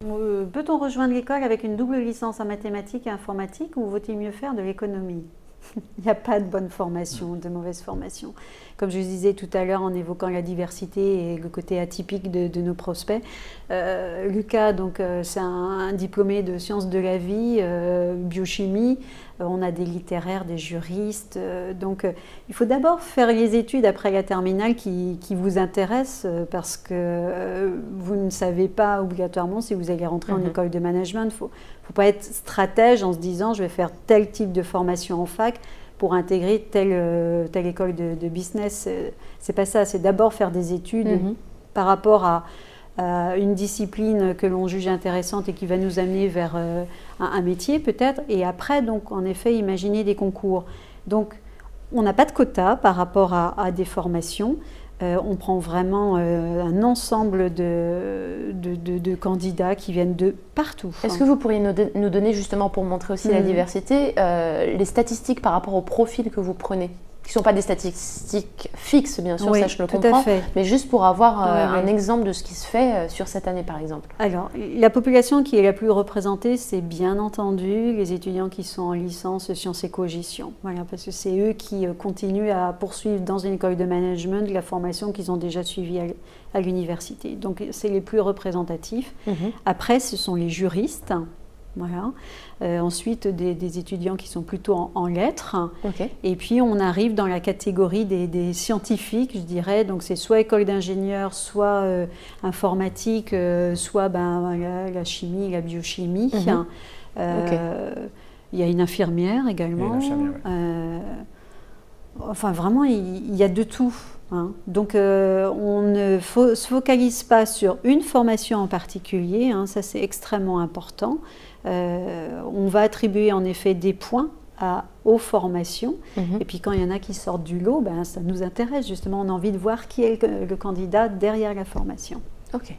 Peut-on rejoindre l'école avec une double licence en mathématiques et informatique ou vaut-il mieux faire de l'économie? Il n'y a pas de bonne formation, de mauvaise formation. Comme je vous disais tout à l'heure en évoquant la diversité et le côté atypique de nos prospects, Lucas, c'est un diplômé de sciences de la vie, biochimie. On a des littéraires, des juristes. Il faut d'abord faire les études après la terminale qui vous intéressent parce que vous ne savez pas obligatoirement si vous allez rentrer en école de management. Il ne faut pas être stratège en se disant je vais faire tel type de formation en fac pour intégrer telle école de business. C'est pas ça, c'est d'abord faire des études par rapport à une discipline que l'on juge intéressante et qui va nous amener vers un métier peut-être, et après donc en effet imaginer des concours. Donc on n'a pas de quota par rapport à des formations. On prend vraiment un ensemble de candidats qui viennent de partout. Est-ce que vous pourriez nous donner justement, pour montrer aussi la diversité, les statistiques par rapport au profil que vous prenez, qui ne sont pas des statistiques fixes, bien sûr, oui, ça je le comprends, mais juste pour avoir un exemple de ce qui se fait sur cette année par exemple. Alors, la population qui est la plus représentée, c'est bien entendu les étudiants qui sont en licence sciences éco-gestion. Voilà, parce que c'est eux qui continuent à poursuivre dans une école de management la formation qu'ils ont déjà suivie à l'université. Donc, c'est les plus représentatifs. Après, ce sont les juristes. Voilà. Ensuite, des étudiants qui sont plutôt en lettres. Et puis, on arrive dans la catégorie des scientifiques, je dirais. Donc, c'est soit école d'ingénieur, soit informatique, soit la chimie, la biochimie. Il y a une infirmière également. Enfin, vraiment, il y a de tout. Donc, on ne se focalise pas sur une formation en particulier. Ça, c'est extrêmement important. On va attribuer en effet des points aux formations. Et puis quand il y en a qui sortent du lot, ça nous intéresse justement. On a envie de voir qui est le candidat derrière la formation. Ok.